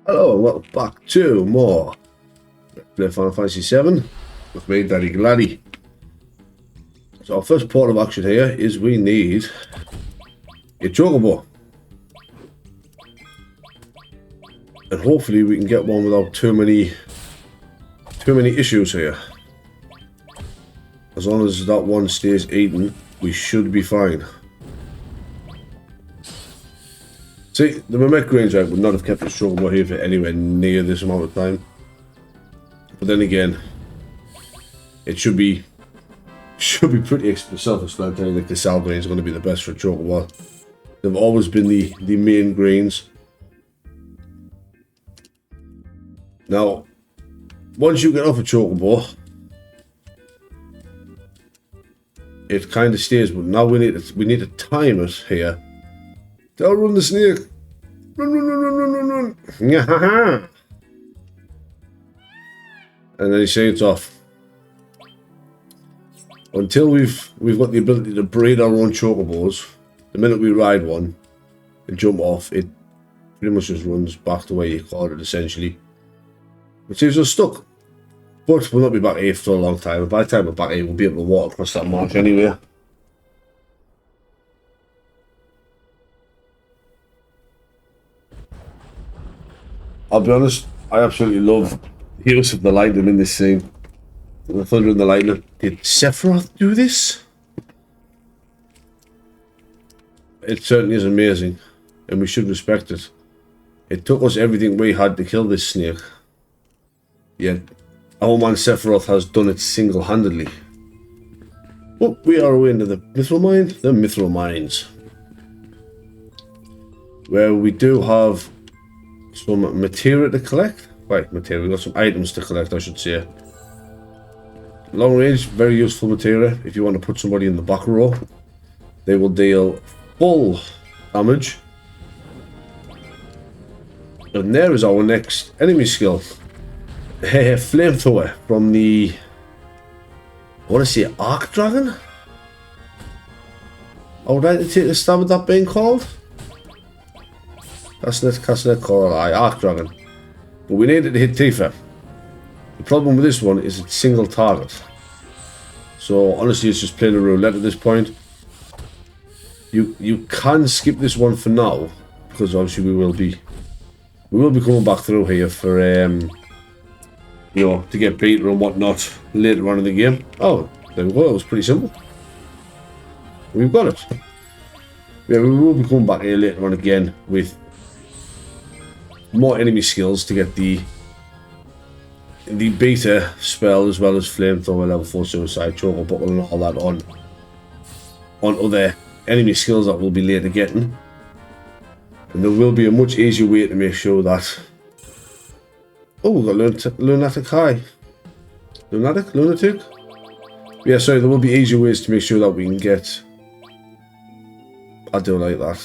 Hello and welcome back to more Play Final Fantasy VII with me, Daddy Gladdy. So our first port of action here is we need a chocobo. And hopefully we can get one without too many issues here. As long as that one stays eaten, we should be fine. See, the Mimic Grange would not have kept the chocobo here for anywhere near this amount of time. But then again, it should be pretty self-explanatory that the Sal grain is going to be the best for a chocobo. They've always been the main grains. Now, once you get off a chocobo, it kind of stays. But now we need to time it here. Don't run the snake! Run, run, run, run, run, run, run! Nyahaha! And then you say it's off. Until we've got the ability to breed our own chocobos, the minute we ride one and jump off, it pretty much just runs back the way you caught it, essentially. Which leaves us stuck. But we'll not be back here for a long time. By the time we're back here, we'll be able to walk across that marsh anyway. I'll be honest, I absolutely love the use of the lightning in this scene. The thunder and the lightning. Did Sephiroth do this? It certainly is amazing, and we should respect it. It took us everything we had to kill this snake. Yet, our man Sephiroth has done it single-handedly. But we are away into the Mithril Mine, the Mithril Mines. Where we do have some materia to collect. Right, materia, we've got some items to collect, I should say. Long range, very useful materia if you want to put somebody in the back row. They will deal full damage. And there is our next enemy skill. Flamethrower from the... I want to say Ark Dragon? I would like to take a stab at that being called. Castanet Coral Eye, Ark Dragon. But we need it to hit Tifa. The problem with this one is it's single target. So honestly it's just playing a roulette at this point. You can skip this one for now, because obviously we will be coming back through here for you know, to get beta and whatnot later on in the game. Oh, there we go, it was pretty simple. We've got it. Yeah, we will be coming back here later on again with more enemy skills to get the beta spell, as well as Flamethrower, level 4 suicide, choco buckle and all that on other enemy skills that we'll be later getting. And there will be a much easier way to make sure that... Oh, we've got Lunatic High. Lunatic? Yeah, sorry, there will be easier ways to make sure that we can get... I do like that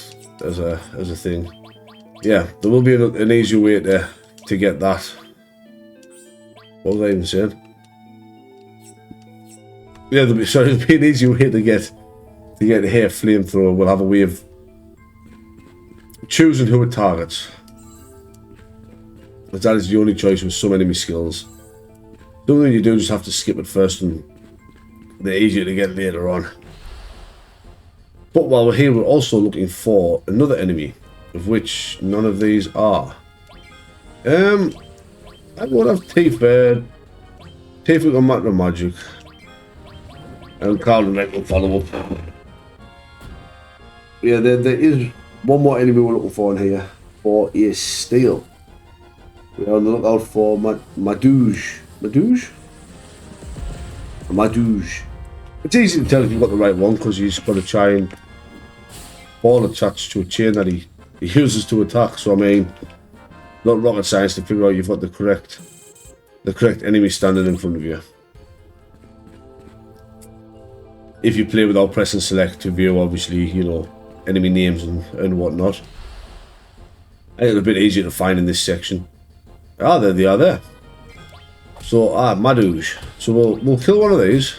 as a thing. Yeah, there will be an easier way to get that. What was I even saying? Yeah, there'll be an easier way to get here Flamethrower. We'll have a way of choosing who it targets. But that is the only choice with some enemy skills. Something you do, just have to skip it first, and they're easier to get later on. But while we're here, we're also looking for another enemy, of which none of these are. I would have Tifa on Matter Magic, and Cloud and Light will follow up. Yeah, there is one more enemy we're looking for in here, for is steel. We are on the lookout for Madouge. Madouge. It's easy to tell if you've got the right one, because he's got to try and ball attached to a chain that he uses to attack. So I mean, not rocket science to figure out you've got the correct enemy standing in front of you. If you play without pressing select to view, obviously, you know, enemy names and whatnot. It's a bit easier to find in this section. Ah, there they are there. So, Madouge. So we'll kill one of these,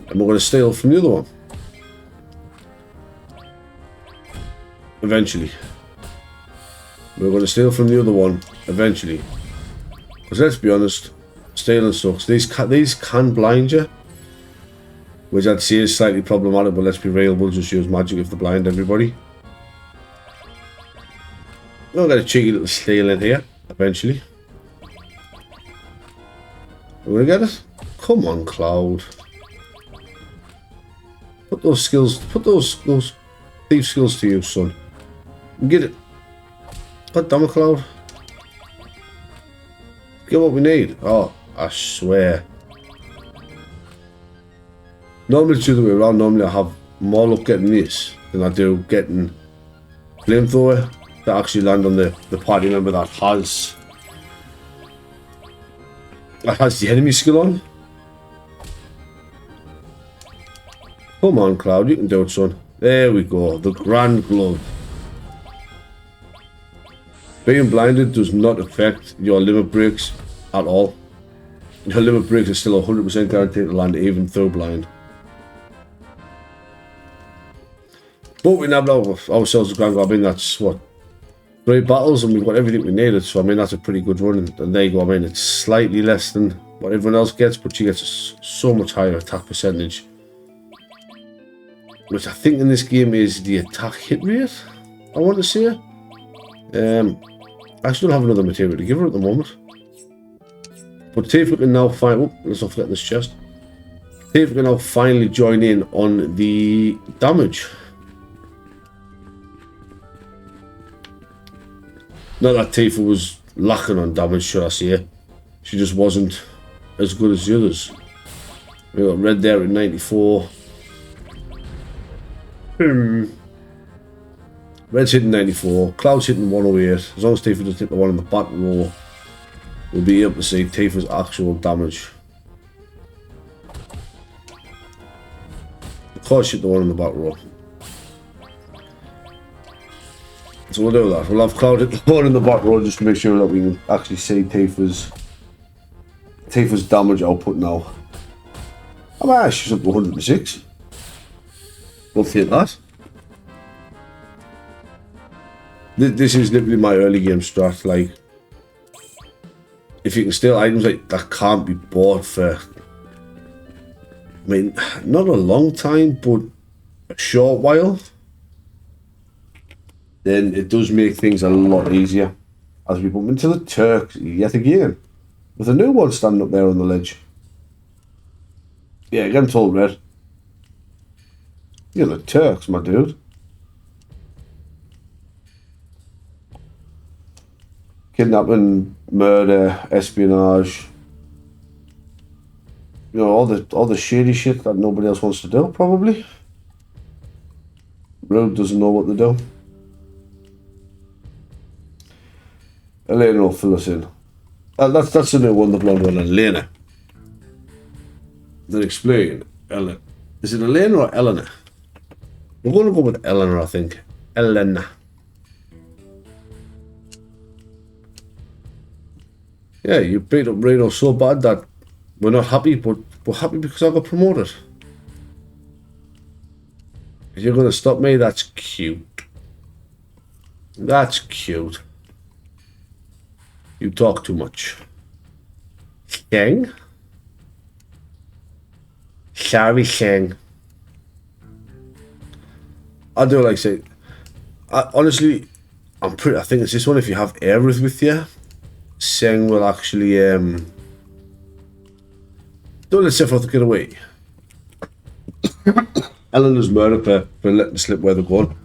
and we're going to steal from the other one. eventually. We're going to steal from the other one eventually. Because let's be honest, stealing sucks. These can blind you, which I'd say is slightly problematic, but let's be real, we'll just use magic if they blind everybody. We'll get a cheeky little steal in here, eventually. We're going to get it? Come on, Cloud. Put those skills, those thief skills to use, son. Get it. God damn it, Cloud. Get what we need. Oh, I swear. Normally it's the other way around. Normally I have more luck getting this than I do getting Flamethrower that actually land on the party member that has the enemy skill on. Come on, Cloud, you can do it, son. There we go. The Grand Glove. Being blinded does not affect your limit breaks at all. Your limit breaks are still 100% guaranteed to land even though blind. But we nabbed ourselves a Grand Glove. I mean, that's what, 3 battles and we've got everything we needed. So I mean, that's a pretty good run. And there you go. I mean, it's slightly less than what everyone else gets, but she gets so much higher attack percentage. Which I think in this game is the attack hit rate, I want to say. I still have another material to give her at the moment. But Tifa can now let's not forget this chest. Tifa can now finally join in on the damage. Not that Tifa was lacking on damage, should I say. She just wasn't as good as the others. We got Red there at 94. Red's hitting 94, Cloud's hitting 108. As long as Tifa doesn't hit the one in the back row, we'll be able to see Tifa's actual damage. Of course, hit the one in the back row. So we'll do that. We'll have Cloud hit the one in the back row just to make sure that we can actually see Tifa's damage output now. I'm she's up to 106. We'll take that. This is literally my early game strat. Like, if you can steal items like that can't be bought for, I mean, not a long time, but a short while, then it does make things a lot easier. As we bump into the Turks yet again, with a new one standing up there on the ledge. Yeah, again told Red. You're the Turks, my dude. Kidnapping, murder, espionage. You know, all the shady shit that nobody else wants to do, probably. Rude doesn't know what to do. Elena will fill us in. That's the new one, the blonde one, Elena. Then explain. Is it Elena or Elena? We're going to go with Eleanor, I think. Elena. Yeah, you beat up Reno so bad that we're not happy, but we're happy because I got promoted. If you're going to stop me, that's cute. That's cute. You talk too much. Shang? Sorry, Shang. I do like say. Honestly, I think it's this one. If you have Aerith with you, Shang will actually don't let Sephiroth get away. Eleanor's murdered for letting slip where they're going.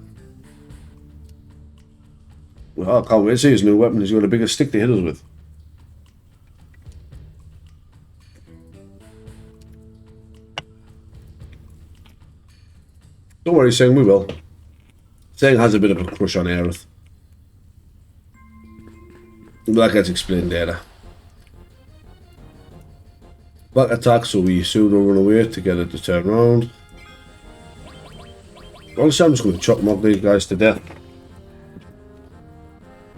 Well, I can't wait to see his new weapon. He's got a bigger stick to hit us with. Don't worry, Shang, we will. Shang has a bit of a crush on Aerith. But that gets explained later. Back attack, so we pseudo run away to get it to turn around. Honestly, I'm just going to chop mob these guys to death.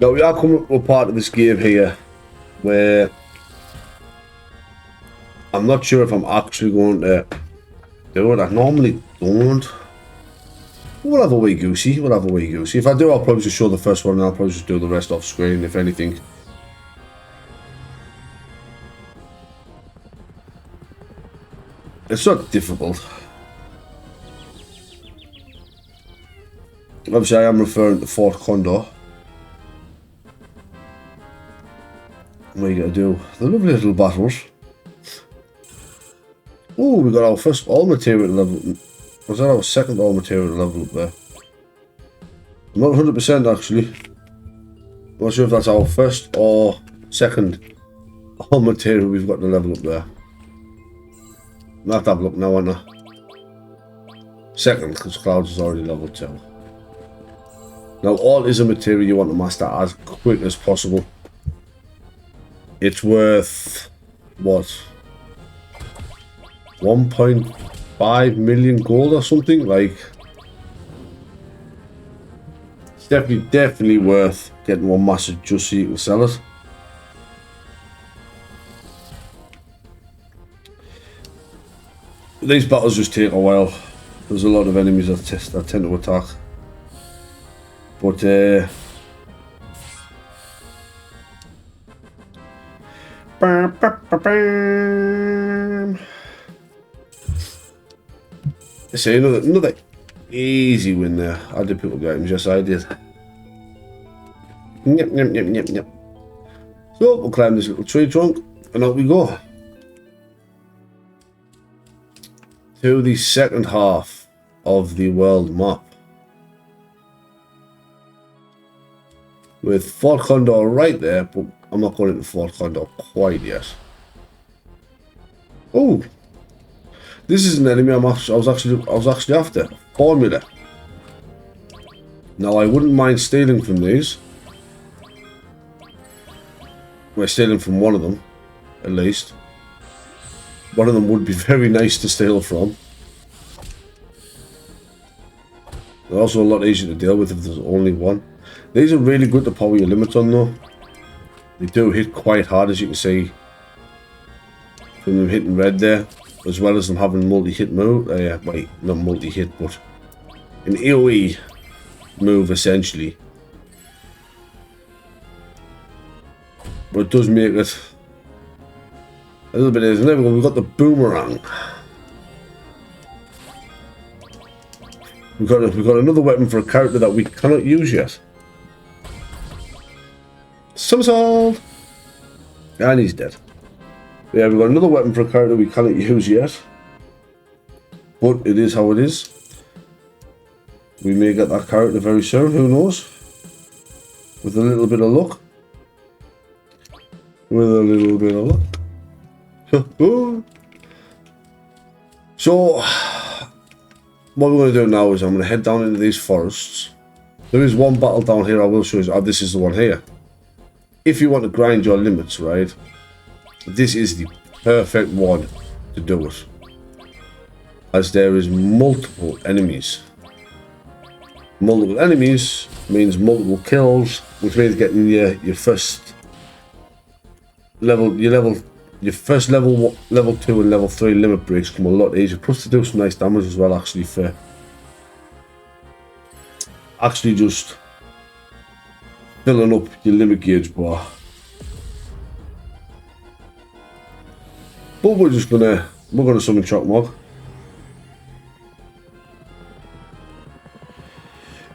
Now, we are coming up to a part of this game here where I'm not sure if I'm actually going to do it. I normally don't. We'll have a wee goosey. We'll have a wee goosey. If I do, I'll probably just show the first one and I'll probably just do the rest off screen, if anything. It's not difficult. Obviously, I am referring to Fort Condor. What are you going to do? The lovely little battles. Oh, we got our first all material level. Was that our second all material level up there? I'm not 100% actually. I'm not sure if that's our first or second all material we've got to level up there. I'll have to have a look now, won't I? Second, because Clouds is already level 2. Now, all is a material you want to master as quick as possible. It's worth, what? 1.5 million gold or something? Like, it's definitely worth getting one mastered just so you can sell it. These battles just take a while. There's a lot of enemies that tend to attack. But see, another easy win there. I did pick up games, yes I did. Yep. So we'll climb this little tree trunk and out we go. To the second half of the world map. With Fort Condor right there, but I'm not going into Fort Condor quite yet. Oh, this is an enemy I was actually after. Formula. Now I wouldn't mind stealing from these. We're stealing from one of them, at least. One of them would be very nice to steal from. They're also a lot easier to deal with if there's only one. These are really good to power your limits on though. They do hit quite hard, as you can see from them hitting red there, as well as them having multi-hit move. Wait, not multi-hit, but an AoE move essentially. But it does make it a little bit easier. There we go, we've got the Boomerang. We've got another weapon for a character that we cannot use yet. Somersault! And he's dead. Yeah, we've got another weapon for a character we cannot use yet. But it is how it is. We may get that character very soon, who knows? With a little bit of luck. With a little bit of luck. So, what we're going to do now is I'm going to head down into these forests. There is one battle down here I will show you. Oh, this is the one here. If you want to grind your limits, right, this is the perfect one to do it. As there is multiple enemies. Multiple enemies means multiple kills, which means getting your first level, your first level 2 and level 3 limit breaks come a lot easier. Plus to do some nice damage as well, actually, for actually just filling up your limit gauge bar. But we're gonna summon Shock Mog.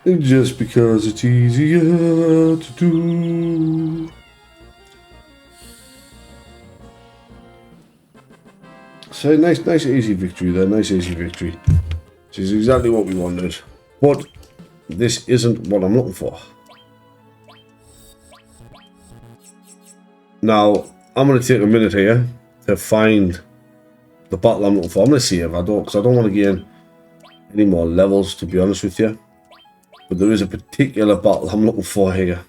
Just because it's easier to do. So nice easy victory there, nice easy victory. This is exactly what we wanted. But this isn't what I'm looking for. Now, I'm going to take a minute here to find the battle I'm looking for. I'm going to see if I don't, because I don't want to gain any more levels, to be honest with you. But there is a particular battle I'm looking for here.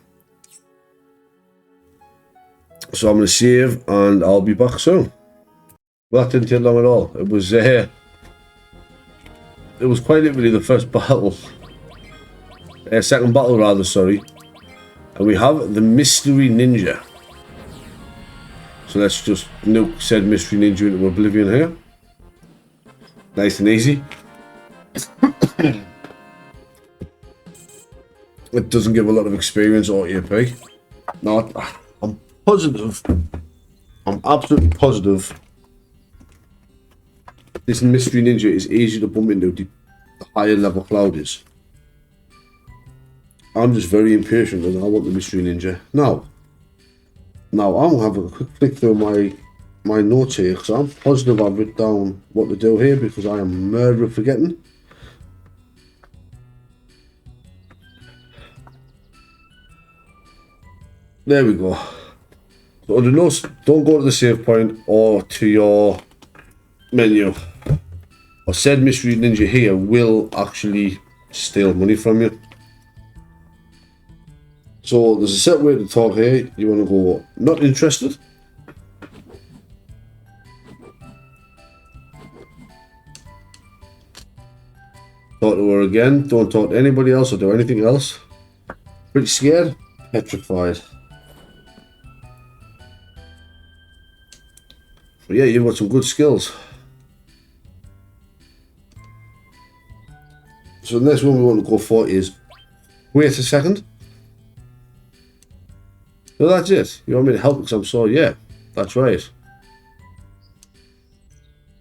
So I'm going to save and I'll be back soon. Well, that didn't take long at all. It was quite literally the first battle. Second battle rather, sorry. And we have the Mystery Ninja. So let's just nuke said Mystery Ninja into oblivion here. Nice and easy. it doesn't give a lot of experience or AP. Now, I'm positive, I'm absolutely positive this Mystery Ninja is easy to bump into the higher level cloud is. I'm just very impatient and I want the Mystery Ninja. Now I'm having a quick flick through my notes here because I'm positive I've written down what to do here because I am murder forgetting. There we go. So under no, don't go to the save point or to your menu. I said Mystery Ninja here will actually steal money from you. So there's a set way to talk here. You want to go not interested. Talk to her again. Don't talk to anybody else or do anything else. Pretty scared. Petrified. But yeah, you've got some good skills. So the next one we want to go for is wait a second. So that's it. You want me to help because I'm so, yeah, that's right.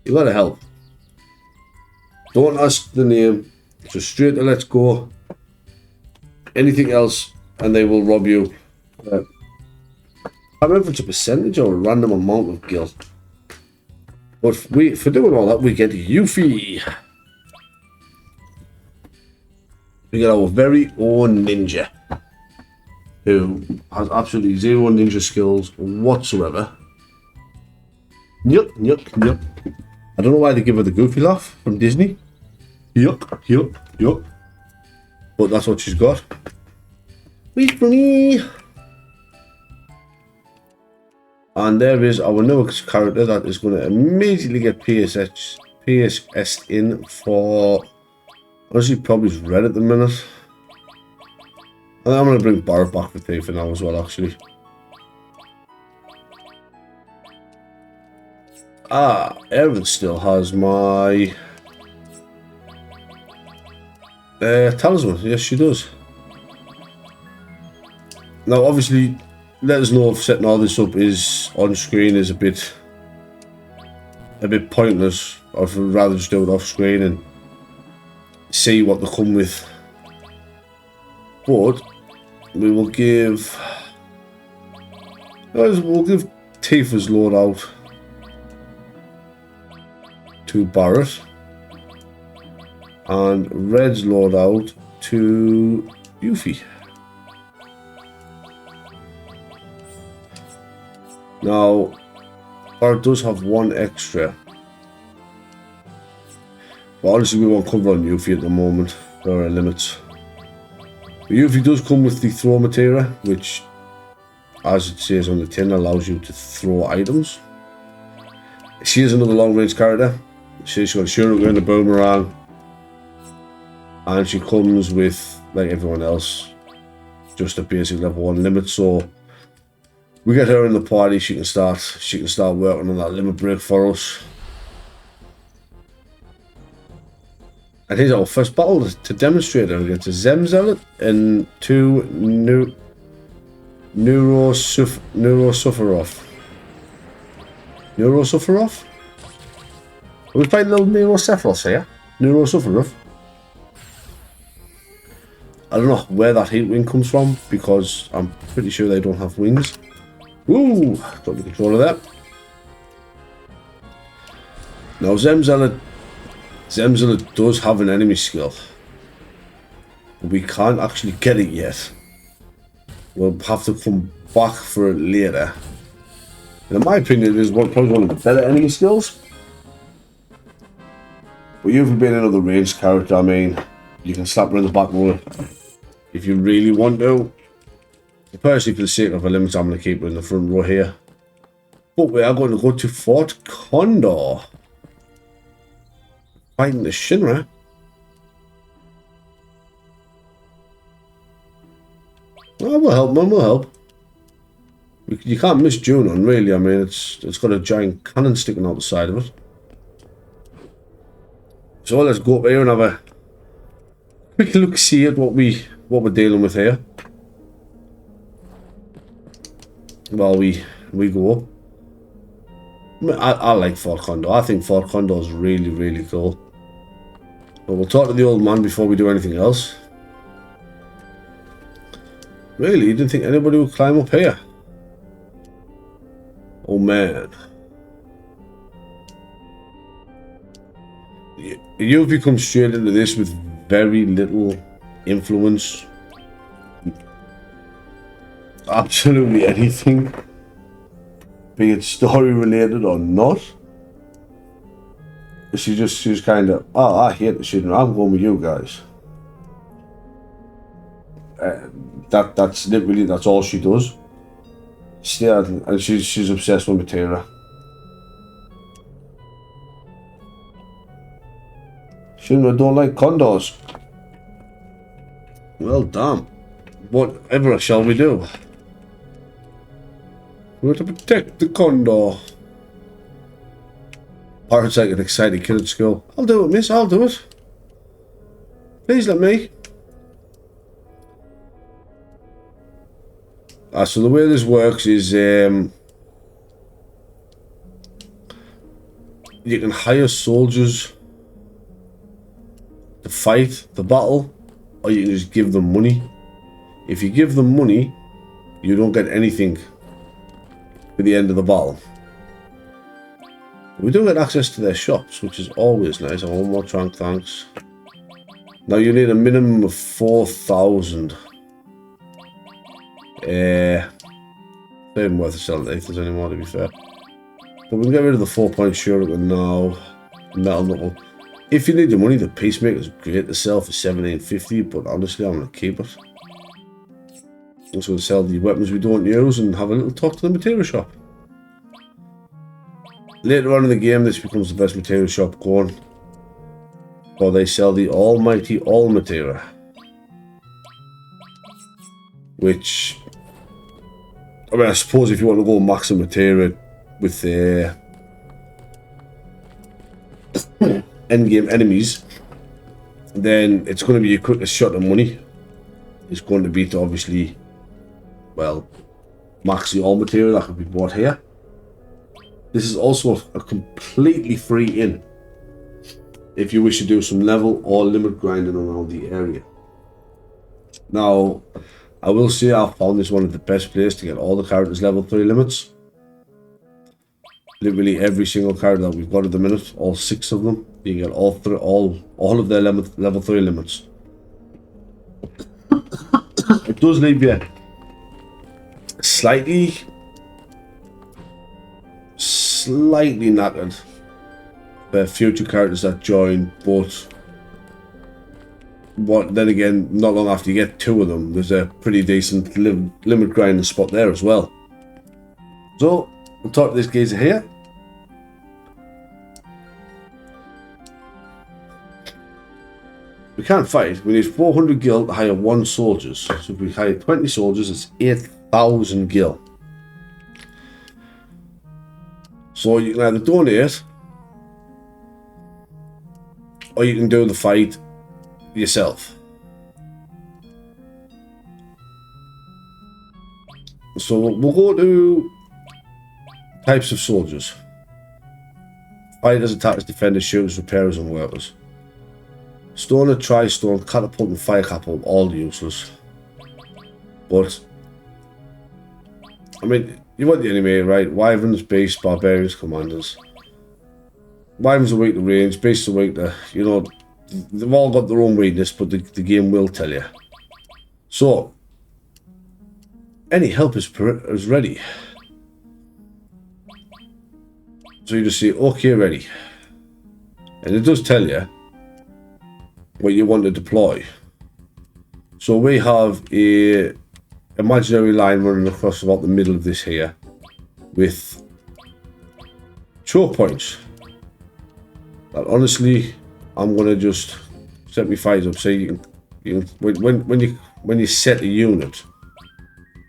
You gotta help. Don't ask the name, just straight to let's go. Anything else and they will rob you. I don't know if it's a percentage or a random amount of guilt. But for doing all that, we get Yuffie. We get our very own ninja, who has absolutely zero ninja skills whatsoever. Yuck, yuck, yuck. I don't know why they give her the goofy laugh from Disney. Yuck, yuck, yuck. But that's what she's got. Wait for me. And there is our newest character that is going to immediately get PSS in for... Honestly, probably red at the minute. And I'm going to bring Barrett back with me for now as well, actually. Erin still has my... talisman. Yes, she does. Now, obviously, let us know if setting all this up is on screen is a bit pointless. I'd rather just do it off screen and see what they come with. But we will give Tifa's loadout to Barrett and Red's loadout to Yuffie. Now, Barrett does have one extra. But honestly, we won't cover on Yuffie at the moment. There are limits. But Yuffie does come with the throw Materia, which, as it says on the tin, allows you to throw items. She is another long range character. She's got a Shuriken and a Boomerang. And she comes with, like everyone else, just a basic level 1 limit. So we get her in the party, she can start working on that limit break for us. And here's our first battle to demonstrate it against a Zemzealot and two Neurosufferoff. Neurosufferoff? Are we fighting little Neurosephalos here? Neurosufferoff? I don't know where that heat wing comes from because I'm pretty sure they don't have wings. Woo! Got the control of that. Now Zemzealot does have an enemy skill. But we can't actually get it yet. We'll have to come back for it later. And in my opinion, it is probably one of the better enemy skills. But you've been another ranged character, I mean, you can slap her in the back row if you really want to. Personally, for the sake of a limit, I'm going to keep her in the front row here. But we are going to go to Fort Condor. Fighting the Shinra. Oh, we'll help, man, we'll help. You can't miss Junon, really. I mean, it's got a giant cannon sticking out the side of it. So let's go up here and have a quick look, see at what we we're dealing with here. While we go up. I like Fort Condor. I think Fort Condor is really, really cool. But we'll talk to the old man before we do anything else. Really? You didn't think anybody would climb up here? Oh man. You've become straight into this with very little influence. Absolutely anything. Be it story related or not. She's kind of, oh, I hate the shit, I'm going with you guys. That's literally, that's all she does. And she's obsessed with Materia. Shouldn't I don't like condors? Well, damn. Whatever shall we do? We're to protect the condor. Pirate's like an excited kid at school. I'll do it, miss, I'll do it. Please let me. So the way this works is you can hire soldiers to fight the battle, or you can just give them money. If you give them money, you don't get anything at the end of the battle. We do get access to their shops, which is always nice. I want more trunk, thanks. Now you need a minimum of 4,000. Not even worth selling athens anymore, to be fair. But we can get rid of the 4-point shuriken now. Metal knuckle. If you need the money, the peacemaker is great to sell for 17.50, but honestly, I'm gonna keep it. I'm just gonna sell the weapons we don't use and have a little talk to the Materia shop. Later on in the game, this becomes the best Materia shop going, or they sell the almighty all Materia, which, I mean, I suppose if you want to go max the Materia with the endgame enemies, then it's going to be your quickest shot of money. It's going to be to obviously, well, max the all Materia that could be bought here. This is also a completely free in if you wish to do some level or limit grinding around the area. Now, I will say I found this one of the best places to get all the characters level 3 limits. Literally every single character that we've got at the minute, all 6 of them, you can get all of their level 3 limits. It does leave you slightly knackered for future characters that join, but then again, not long after you get 2 of them, there's a pretty decent limit grinding spot there as well. So, we'll talk to this geezer here. We can't fight. We need 400 gil to hire 1 soldier. So if we hire 20 soldiers, it's 8,000 gil. So you can either donate, or you can do the fight yourself. So we'll go to types of soldiers. Fighters, attackers, defenders, shooters, repairers and workers. Stoner, tri-stone, catapult and fire catapult, all useless. But, I mean, you want the enemy, right? Wyverns, beasts, barbarians, commanders. Wyverns are weak to range, beasts are weak to, you know, they've all got their own weakness, but the game will tell you. So, any help is ready. So you just say, okay, ready. And it does tell you what you want to deploy. So we have a imaginary line running across about the middle of this here with choke points. But honestly, I'm gonna just set my fires up so you can when you set a unit,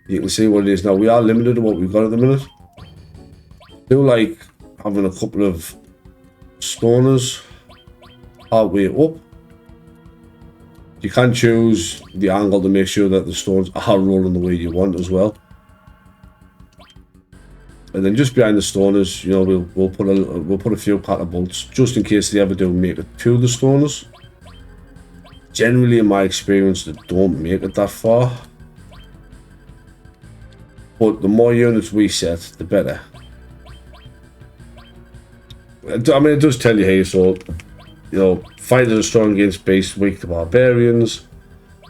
you can see what it is. Now we are limited to what we've got at the minute. I do like having a couple of stoners halfway up. You can choose the angle to make sure that the stones are rolling the way you want as well. And then just behind the stoners, you know, we'll put a few catapults just in case they ever do make it to the stoners. Generally, in my experience, they don't make it that far. But the more units we set, the better. I mean, it does tell you here, so, you know, fighters are strong against beasts, weak to barbarians.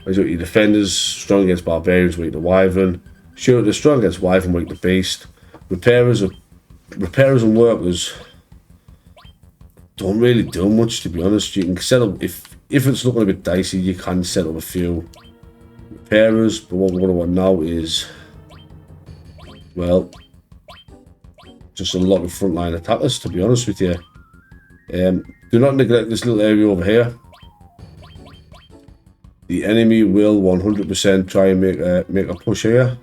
Your defenders, strong against barbarians, weak to wyvern. Shooters, strong against wyvern, weak to beast. Repairers and workers don't really do much, to be honest. You can set up, if it's looking a bit dicey, you can set up a few repairers, but what we're going to want now is, well, just a lot of frontline attackers, to be honest with you. Do not neglect this little area over here. The enemy will 100% try and make a push here.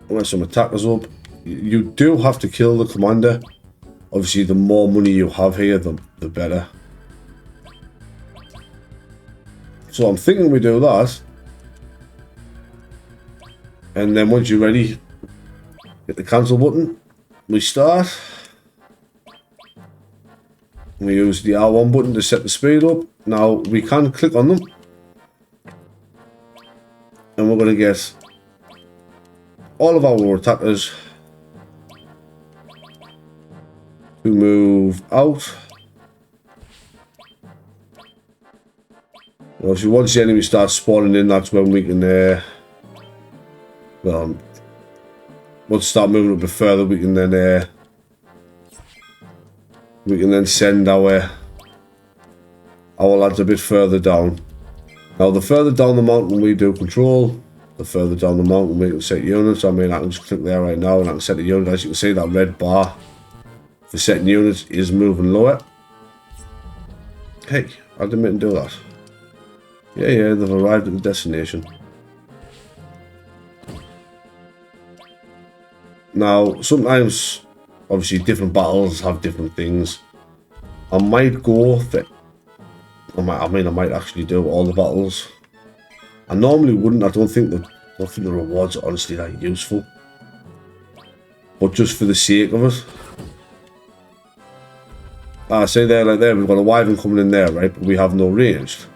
Let some attackers up. You do have to kill the commander. Obviously, the more money you have here, the better. So I'm thinking we do that. And then once you're ready, hit the cancel button. We start. We use the R1 button to set the speed up. Now we can click on them. And we're going to get all of our attackers to move out. Obviously, once the enemy starts spawning in, that's when we can, well, once they start moving a bit further, we can then send our lads a bit further down. Now, the further down the mountain we do control, the further down the mountain we can set units. I mean, I can just click there right now and I can set a unit. As you can see, that red bar for setting units is moving lower. Hey, I didn't mean to do that. Yeah, they've arrived at the destination. Now, sometimes, obviously, different battles have different things. I might go for... I might actually do all the battles. I normally wouldn't. I don't think the rewards are honestly that useful. But just for the sake of it. See there, like there, we've got a wyvern coming in there, right? But we have no ranged.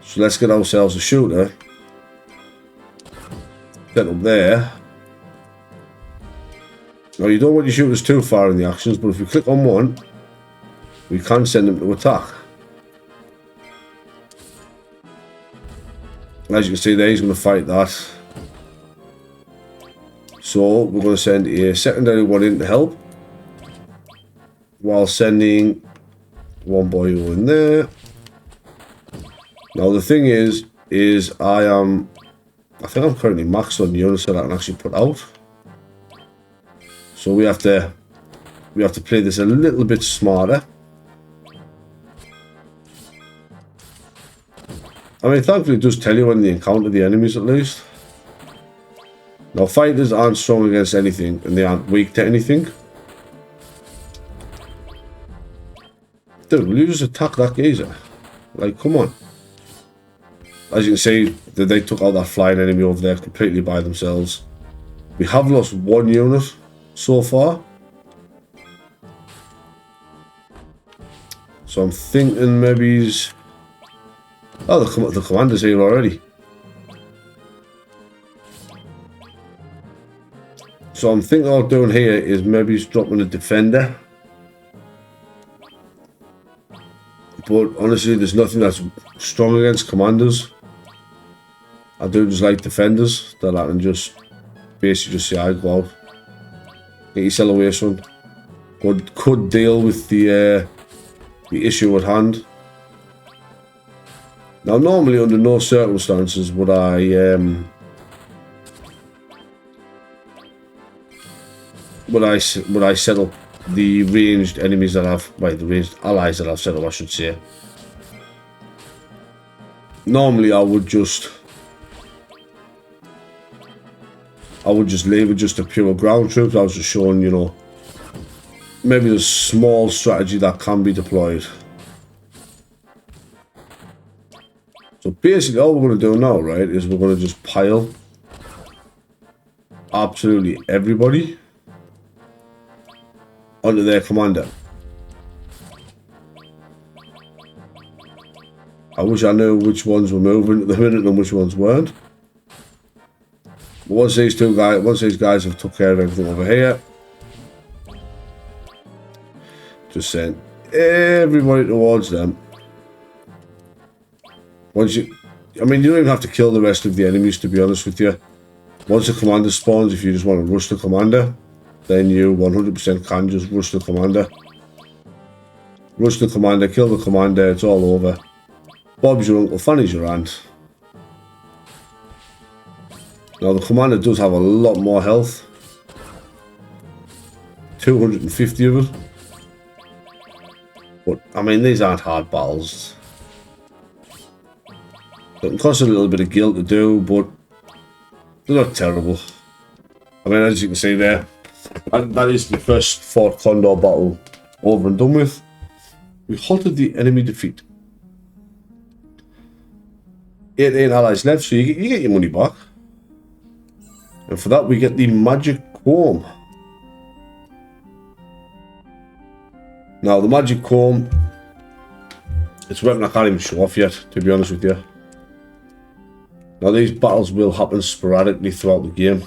So let's get ourselves a shooter. Set up there. Now you don't want your shooters too far in the actions, but if we click on one, we can send them to attack. As you can see there, he's going to fight that. So we're going to send a secondary one in to help, while sending one boy in there. Now the thing is I think I'm currently maxed on units that I can actually put out. So we have to play this a little bit smarter. I mean, thankfully it does tell you when they encounter the enemies at least. Now fighters aren't strong against anything and they aren't weak to anything. Dude, will you just attack that geezer? Like, come on. As you can see, they took out that flying enemy over there completely by themselves. We have lost one unit so far. So I'm thinking maybe he's... Oh, the commander's here already. So I'm thinking what I'm doing here is maybe he's dropping a defender. But honestly, there's nothing that's strong against commanders. I do just like defenders that I can just basically just say, I go out, get yourself away, son. Could deal with the issue at hand. Now, normally under no circumstances would I set up the ranged enemies that I've, well, the ranged allies that I've set up, I should say. Normally, I would just leave it just a pure ground troops. I was just showing, you know, maybe a small strategy that can be deployed. basically all we're going to do now, right, is we're going to just pile absolutely everybody onto their commander. I wish I knew which ones were moving at the minute and which ones weren't. But once these guys have took care of everything over here, just send everybody towards them. Once you, I mean, you don't even have to kill the rest of the enemies, to be honest with you. Once the commander spawns, if you just want to rush the commander, then you 100% can just rush the commander. Rush the commander, kill the commander, it's all over. Bob's your uncle, Fanny's your aunt. Now the commander does have a lot more health. 250 of it. But, I mean, these aren't hard battles. It can cost a little bit of guilt to do, but they're not terrible. I mean, as you can see there, that is the first Fort Condor battle over and done with. We halted the enemy defeat. 18 allies left, so you get your money back. And for that, we get the magic comb. Now, the magic comb, it's a weapon I can't even show off yet, to be honest with you. Now, these battles will happen sporadically throughout the game.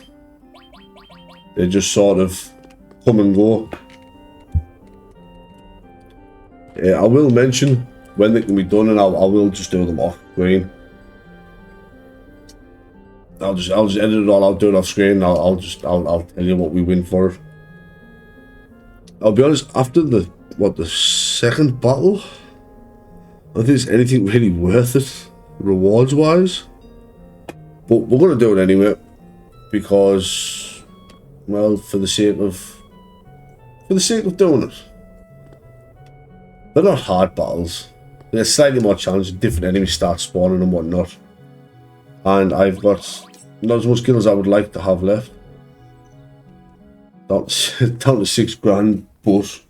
They just sort of come and go. I will mention when they can be done, and I will just do them off screen. I'll just edit it all out, do it off screen. I'll tell you what we win for it. I'll be honest, after the second battle, I don't think there's anything really worth it, rewards wise. But we're gonna do it anyway, because, well, for the sake of doing it. They're not hard battles. They're slightly more challenging. Different enemies start spawning and whatnot. And I've got not as much skill as I would like to have left. Down to 6 grand, but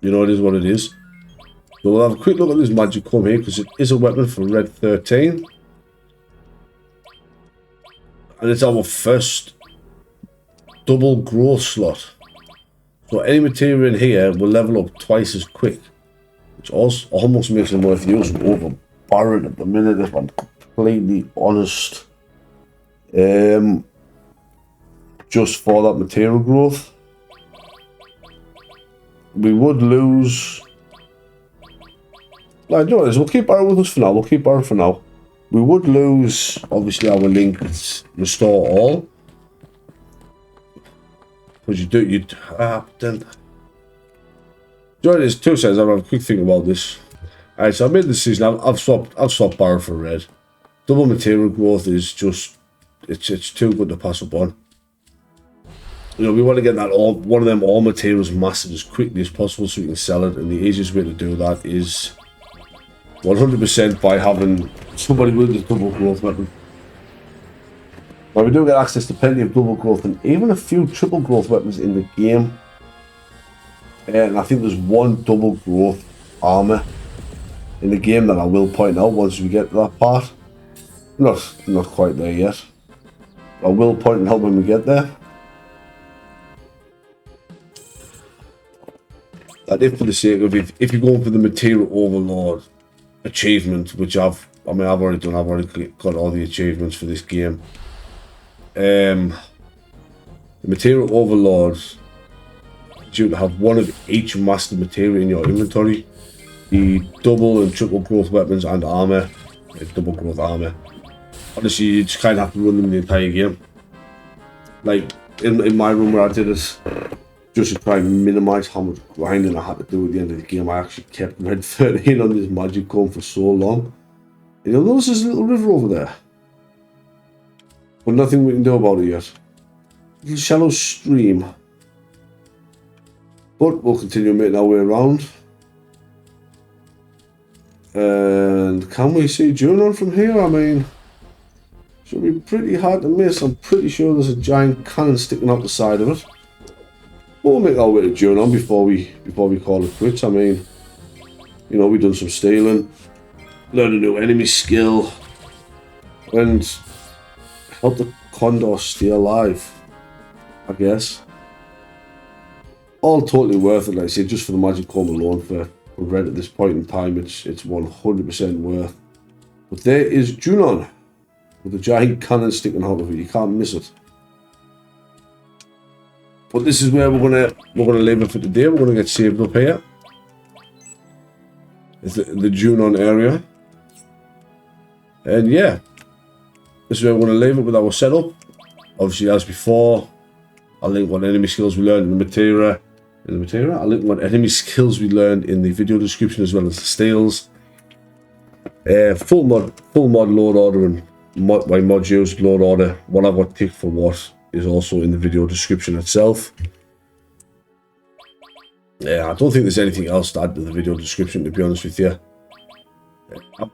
you know, it is what it is. So we'll have a quick look at this magic comb here, because it is a weapon for Red 13. And it's our first double growth slot. So any materia in here will level up twice as quick, which also almost makes them worth using over Baron at the minute, if I'm completely honest. Just for that material growth. We would lose. Like, you know, we'll keep Baron with us for now. We would lose, obviously, our linked restore all. Because then. Join us 2 seconds, I'll have a quick think about this. Alright, so I made the decision. I've swapped Baron for red. Double material growth is just, it's too good to pass up on. You know, we want to get that one of them all materials mastered as quickly as possible so we can sell it, and the easiest way to do that is 100% by having somebody with this double growth weapon. Now, we do get access to plenty of double growth and even a few triple growth weapons in the game. And I think there's one double growth armor in the game that I will point out once we get to that part. Not quite there yet. I will point it out when we get there. That if for the sake of it, if you're going for the Material Overlord achievement, which I've already done, I've already got all the achievements for this game. The Material Overlord, you to have one of each master material in your inventory. The double and triple growth weapons and armor, double growth armor. Honestly, you just kind of have to run them the entire game. Like in my room where I did it, just to try and minimize how much grinding I had to do at the end of the game. I actually kept Red 13 on this magic comb for so long. And you'll notice there's a little river over there, but nothing we can do about it yet. A little shallow stream. But we'll continue making our way around. And can we see Junon from here? I mean, should be pretty hard to miss. I'm pretty sure there's a giant cannon sticking out the side of it. We'll make our way to Junon before we call it quits. I mean, you know, we've done some stealing. learn a new enemy skill, and help the condor stay alive, I guess. All totally worth it, like I say, just for the magic comb alone for red at this point in time, it's 100% worth. But there is Junon with a giant cannon sticking out of it. You can't miss it. But this is where we're gonna leave it for today. We're gonna get saved up here. It's the Junon area. And yeah, this is where we're gonna leave it with our setup. Obviously, as before, I'll link what enemy skills we learned in the Materia. I'll link what enemy skills we learned in the video description, as well as the steals. Full mod load order and my Madouge load order, what I've got ticked for what, is also in the video description itself. Yeah, I don't think there's anything else to add to the video description, to be honest with you.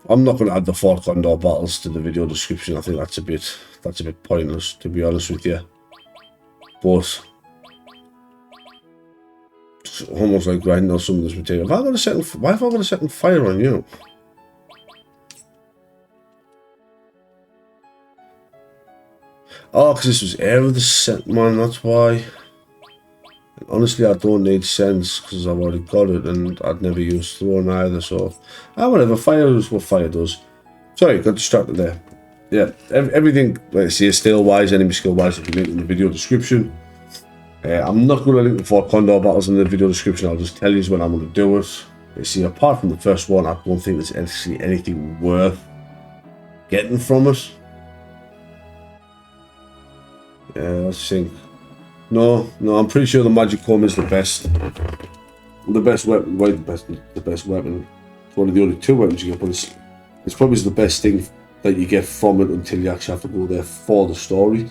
I'm not going to add the 4 Condor battles to the video description. I think that's a bit pointless, to be honest with you. But it's almost like grinding on some of this material. Why have I got a second fire on you? Oh, because this was air of the scent, man, that's why. And honestly, I don't need sense, because I've already got it, and I'd never used throwing either, so... whatever, fire is what fire does. Sorry, got distracted there. Yeah, everything, like I say, skill-wise, enemy skill-wise, you can link in the video description. I'm not going to link the 4 Condor battles in the video description, I'll just tell you when I'm going to do it. You see, apart from the first one, I don't think there's actually anything worth getting from it. Yeah, let's think. No, I'm pretty sure the magic comb is the best. The best weapon. Why the best weapon? It's one of the only 2 weapons you get, but it's probably the best thing that you get from it until you actually have to go there for the story.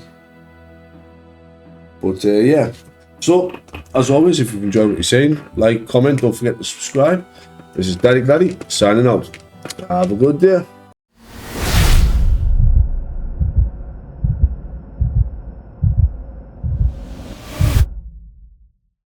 But yeah. So, as always, if you've enjoyed what you're saying, like, comment, don't forget to subscribe. This is Daddy Gladdy signing out. Have a good day.